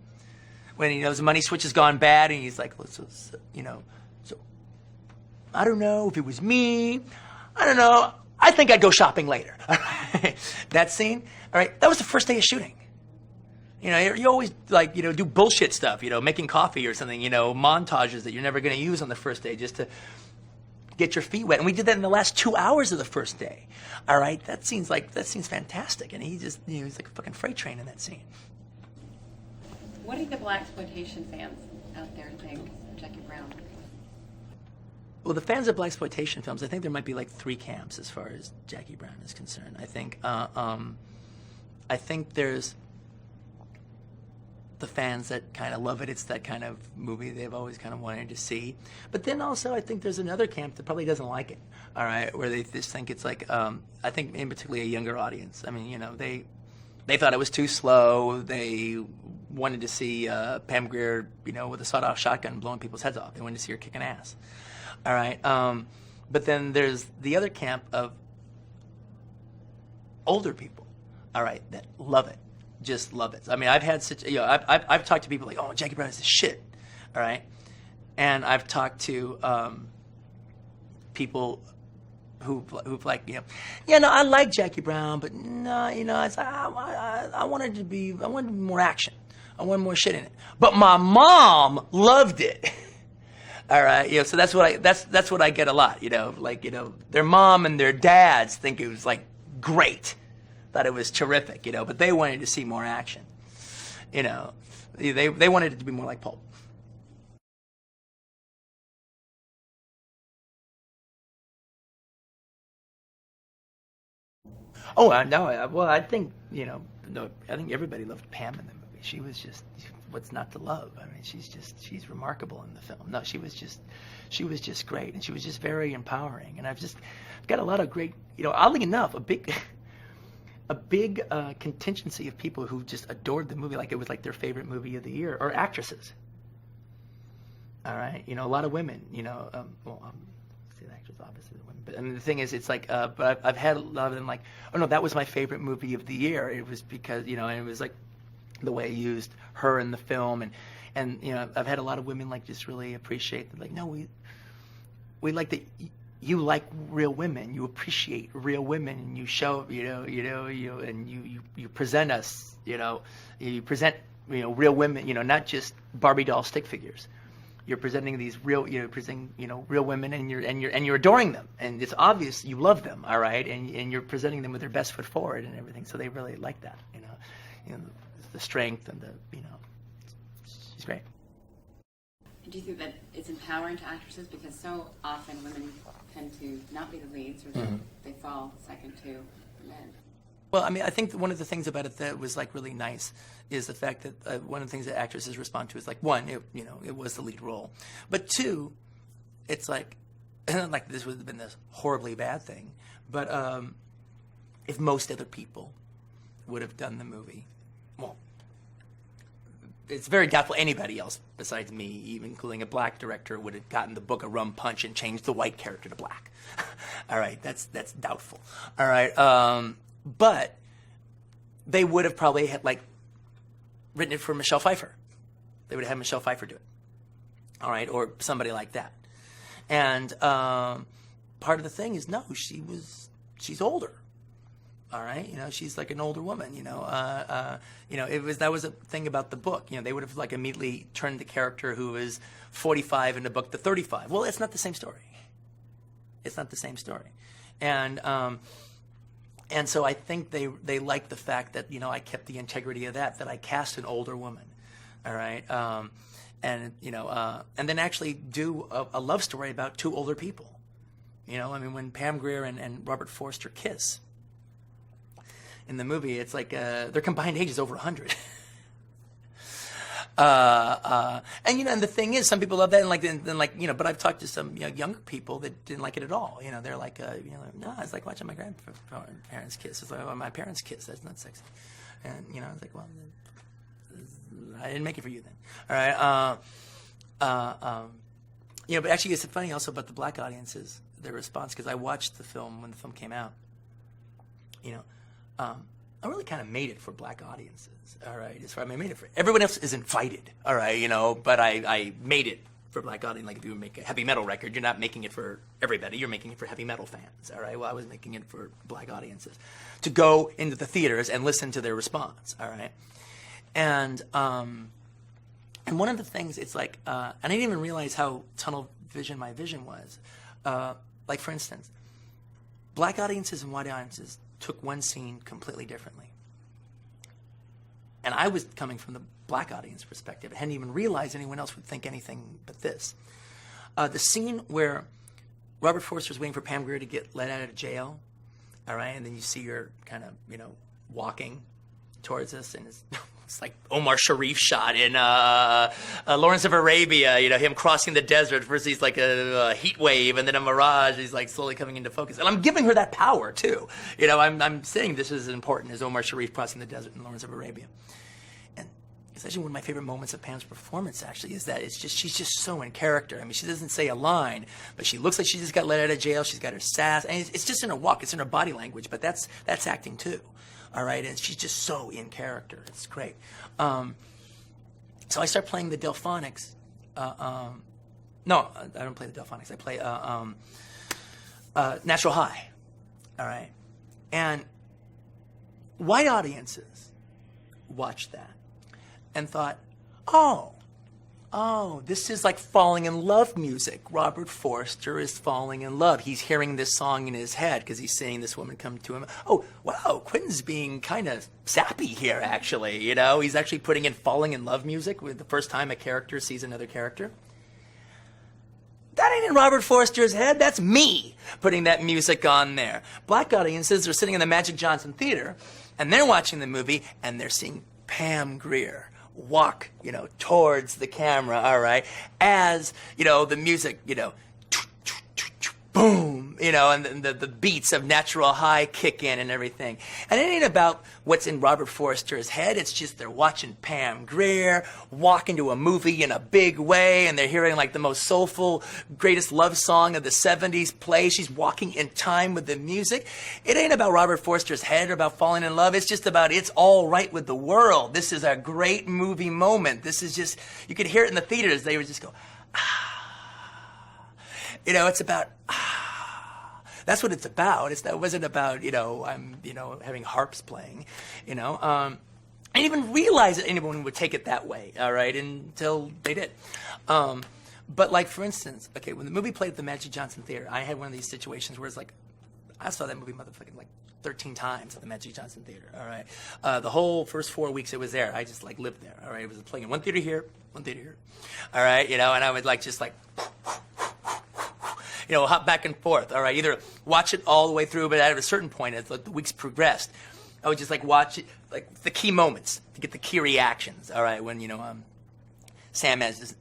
when he knows the money switch has gone bad, and he's like, so I don't know if it was me. I don't know. I think I'd go shopping later. That scene, all right, that was the first day of shooting. You know, you always like, you know, do bullshit stuff, you know, making coffee or something, you know, montages that you're never going to use on the first day just to get your feet wet. And we did that in the last 2 hours of the first day. All right, that scene's fantastic. And he just, you know, he's like a fucking freight train in that scene. What do the blaxploitation fans out there think of Jackie Brown? Well, the fans of blaxploitation films, I think there might be like 3 camps as far as Jackie Brown is concerned. I think there's the fans that kind of love it. It's that kind of movie they've always kind of wanted to see. But then also I think there's another camp that probably doesn't like it, all right, where they just think it's like, I think in particularly a younger audience. I mean, you know, they thought it was too slow. They wanted to see Pam Grier, you know, with a sawed-off shotgun blowing people's heads off. They wanted to see her kicking ass, all right. But then there's the other camp of older people, all right, that love it. Just love it. I mean, I've had such, you know, I've talked to people like, oh, Jackie Brown is the shit, all right? And I've talked to people who've like, you know, yeah, no, I like Jackie Brown, but no, you know, I wanted to be more action. I wanted more shit in it. But my mom loved it. All right, you know, so that's what I get a lot, you know, like, you know, their mom and their dads think it was like great. Thought it was terrific, you know, but they wanted to see more action. You know, they wanted it to be more like Pulp. Oh, no, well, I think, you know, no, I think everybody loved Pam in the movie. She was just, what's not to love? I mean, she's remarkable in the film. No, she was just great, and she was just very empowering. And I've got a lot of great, you know, oddly enough, a big contingency of people who just adored the movie, like it was like their favorite movie of the year, or actresses. All right, you know, a lot of women, you know, the actors, obviously the women, but I mean the thing is, it's like, but I've had a lot of them like, oh no, that was my favorite movie of the year. It was because, you know, and it was like the way I used her in the film, and you know, I've had a lot of women like just really appreciate that, like, no, we like that. You like real women. You appreciate real women, and you show, and you present us, you present, real women, not just Barbie doll stick figures. You're presenting these real, real women, and you're adoring them, and it's obvious you love them, all right, and you're presenting them with their best foot forward and everything. So they really like that, the strength and she's great. Do you think that it's empowering to actresses, because so often women tend to not be the leads, or they fall second to men? Well, I mean, I think one of the things about it that was like really nice is the fact that one of the things that actresses respond to is like, one, it was the lead role, but two, it's like, like this would have been this horribly bad thing, but if most other people would have done the movie, well, it's very doubtful anybody else besides me, even including a black director, would have gotten the book a rum punch and changed the white character to black. All right, that's doubtful. All right, but they would have probably had written it for Michelle Pfeiffer. They would have had Michelle Pfeiffer do it. All right, or somebody like that. And part of the thing is, no, she's older. All right, she's like an older woman. That was a thing about the book. They would have immediately turned the character who was 45 in the book to 35. Well, it's not the same story. It's not the same story, and so I think they liked the fact that I kept the integrity of that I cast an older woman. All right, and then actually do a love story about two older people. When Pam Grier and Robert Forster kiss in the movie, it's like their combined age is over 100. And the thing is, some people love that, and but I've talked to some younger people that didn't like it at all. They're like, no, it's like watching my grandparents kiss. It's like, oh, my parents kiss. That's not sexy. And I was like, well, I didn't make it for you then. All right. But actually, it's funny also about the black audiences, their response, because I watched the film when the film came out. I really kind of made it for black audiences. All right, I made it for everyone else is invited. All right, but I made it for black audience. Like if you make a heavy metal record, you're not making it for everybody. You're making it for heavy metal fans. All right. Well, I was making it for black audiences to go into the theaters and listen to their response. All right, and one of the things it's like, and I didn't even realize how tunnel vision my vision was. Like for instance, black audiences and white audiences took one scene completely differently. And I was coming from the black audience perspective. I hadn't even realized anyone else would think anything but this. The scene where Robert Forster's waiting for Pam Grier to get let out of jail, all right, and then you see her kind of, walking towards us, and it's like Omar Sharif shot in Lawrence of Arabia, him crossing the desert. First he's like a heat wave, and then a mirage. He's like slowly coming into focus. And I'm giving her that power, too. I'm saying this is as important as Omar Sharif crossing the desert in Lawrence of Arabia. And it's actually one of my favorite moments of Pam's performance, actually, is that she's just so in character. She doesn't say a line, but she looks like she just got let out of jail. She's got her sass. And it's just in her walk. It's in her body language, but that's acting, too. All right, and she's just so in character. It's great. So I start playing the Delphonics. No, I don't play the Delphonics. I play Natural High. All right, and white audiences watched that and thought, oh, this is like falling in love music. Robert Forster is falling in love. He's hearing this song in his head because he's seeing this woman come to him. Oh, wow, Quentin's being kind of sappy here, actually. He's actually putting in falling in love music with the first time a character sees another character. That ain't in Robert Forster's head. That's me putting that music on there. Black audiences are sitting in the Magic Johnson Theater, and they're watching the movie, and they're seeing Pam Grier walk, towards the camera, all right, as, the music, boom, and the beats of Natural High kick in and everything. And it ain't about what's in Robert Forster's head. It's just they're watching Pam Grier walk into a movie in a big way, and they're hearing like the most soulful, greatest love song of the 70s play. She's walking in time with the music. It ain't about Robert Forster's head or about falling in love. It's just about it's all right with the world. This is a great movie moment. This is just, you could hear it in the theaters. They would just go, ah. It's about, that's what it's about. It wasn't about, I'm, having harps playing, I didn't even realize that anyone would take it that way, all right, until they did. But like, for instance, okay, when the movie played at the Magic Johnson Theater, I had one of these situations where it's like, I saw that movie motherfucking like 13 times at the Magic Johnson Theater, all right. The whole first 4 weeks it was there, I just like lived there, all right. It was playing in one theater here, all right, and I would like just like, hop back and forth, all right? Either watch it all the way through, but at a certain point, as the weeks progressed, I would just like watch it, like the key moments to get the key reactions, all right? When, Sam has his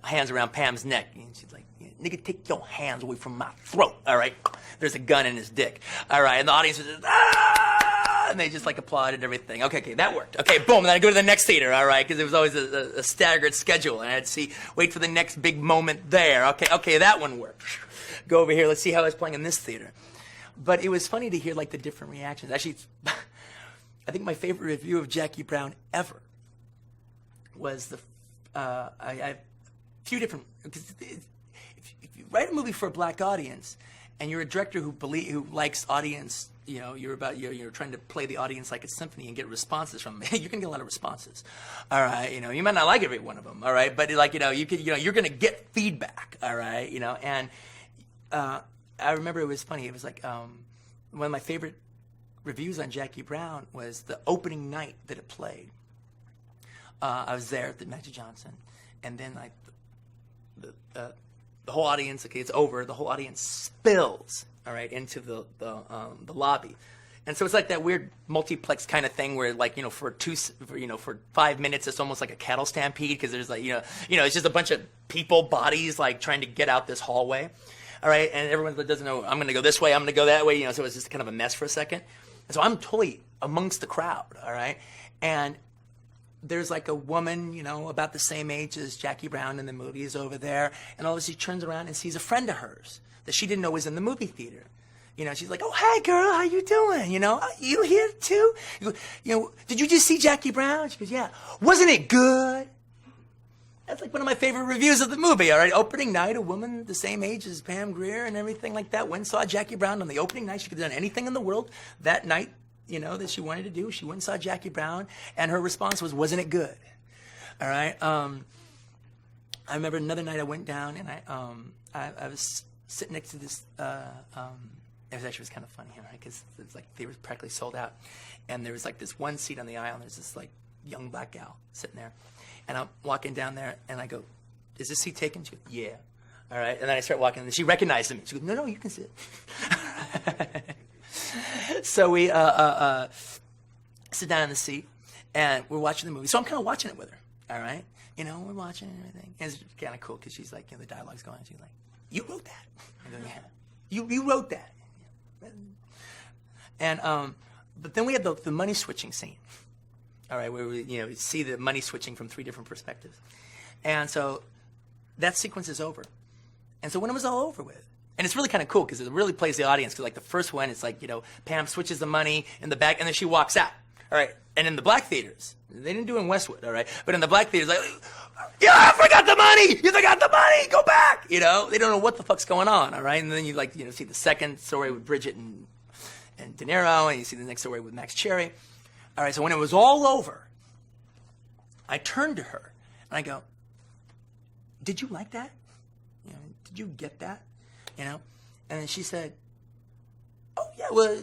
hands around Pam's neck, and she's like, nigga, take your hands away from my throat, all right? There's a gun in his dick, all right? And the audience was just, ah! And they just like applauded and everything. Okay, that worked. Okay, boom. Then I go to the next theater, all right, because it was always a staggered schedule. And I'd wait for the next big moment there. Okay, that one worked. Go over here. Let's see how it's playing in this theater. But it was funny to hear like the different reactions. Actually, I think my favorite review of Jackie Brown ever was I have a few different, because if you write a movie for a black audience and you're a director who likes audience, you're trying to play the audience like a symphony and get responses from them. You're gonna get a lot of responses, all right. You might not like every one of them, all right, but you're gonna get feedback, all right. And I remember it was funny. It was like one of my favorite reviews on Jackie Brown was the opening night that it played. I was there at the Magic Johnson, and then like the whole audience. Okay, it's over. The whole audience spills, all right, into the lobby, and so it's like that weird multiplex kind of thing where like for 5 minutes it's almost like a cattle stampede because there's like it's just a bunch of people bodies like trying to get out this hallway, all right, and everyone doesn't know I'm going to go this way, I'm going to go that way, so it's just kind of a mess for a second, and so I'm totally amongst the crowd, all right, and there's like a woman, about the same age as Jackie Brown in the movie is over there. And all of a sudden she turns around and sees a friend of hers that she didn't know was in the movie theater. She's like, oh, hey, girl, how you doing? You here too? Did you just see Jackie Brown? She goes, yeah. Wasn't it good? That's like one of my favorite reviews of the movie, all right? Opening night, a woman the same age as Pam Grier and everything like that went and saw Jackie Brown on the opening night. She could have done anything in the world that night, that she wanted to do. She went and saw Jackie Brown, and her response was, wasn't it good? All right. I remember another night I went down, and I was sitting next to this, it was kind of funny, right? Because it's like they were practically sold out. And there was like this one seat on the aisle, and there's this like young black gal sitting there. And I'm walking down there, and I go, is this seat taken? She goes, yeah. All right. And then I start walking, and she recognized me. She goes, no, you can sit. So we sit down in the seat, and we're watching the movie. So I'm kind of watching it with her, all right? We're watching and everything. And it's kind of cool because she's like, the dialogue's going. She's like, you wrote that? I go, yeah. You wrote that. And but then we had the money switching scene, all right, where we see the money switching from 3 different perspectives. And so that sequence is over. And so when it was all over with, and it's really kind of cool because it really plays the audience. Because like the first one, it's like, Pam switches the money in the back, and then she walks out. All right. And in the black theaters, they didn't do it in Westwood. All right. But in the black theaters, like, yeah, I forgot the money. You forgot the money. Go back. They don't know what the fuck's going on. All right. And then you see the second story with Bridget and De Niro, and you see the next story with Max Cherry. All right. So when it was all over, I turned to her and I go, did you like that? Did you get that? And then she said, oh, yeah, well,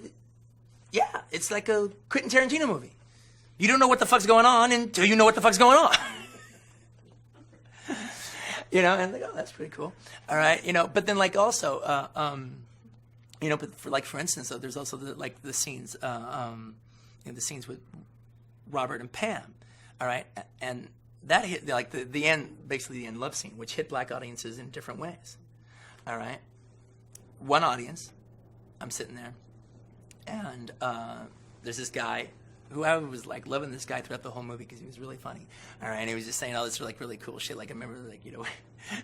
yeah, it's like a Quentin Tarantino movie. You don't know what the fuck's going on until you know what the fuck's going on. And I'm like, oh, that's pretty cool. All right, but then like also, but for instance, there's also the scenes, the scenes with Robert and Pam, all right, and that hit like the end, basically the end love scene, which hit black audiences in different ways, all right. One audience, I'm sitting there, and there's this guy who I was like loving this guy throughout the whole movie because he was really funny. All right, and he was just saying all this like really cool shit. Like I remember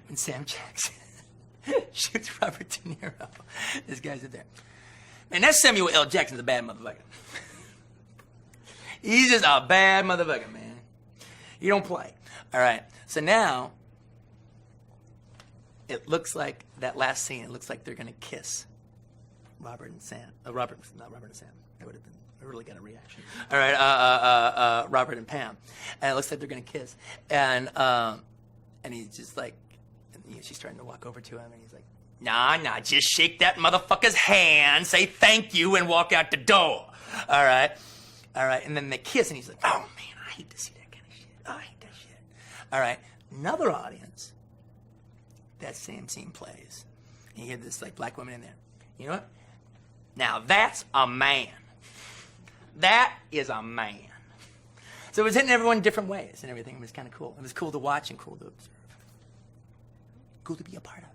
when Sam Jackson shoots Robert De Niro, this guy's in there. Man, that Samuel L. Jackson's a bad motherfucker. He's just a bad motherfucker, man. You don't play. All right, so now it looks like that last scene. It looks like they're gonna kiss Robert and Sam. Not Robert and Sam. That would have been. I really got a reaction. All right, Robert and Pam, and it looks like they're gonna kiss, and he's just like, she's starting to walk over to him, and he's like, nah, just shake that motherfucker's hand, say thank you, and walk out the door. All right, and then they kiss, and he's like, oh man, I hate to see that kind of shit. I hate that shit. All right, another audience. That same scene plays. And you hear this like black woman in there. You know what? Now that's a man. That is a man. So it was hitting everyone in different ways and everything. It was kind of cool. It was cool to watch and cool to observe. Cool to be a part of.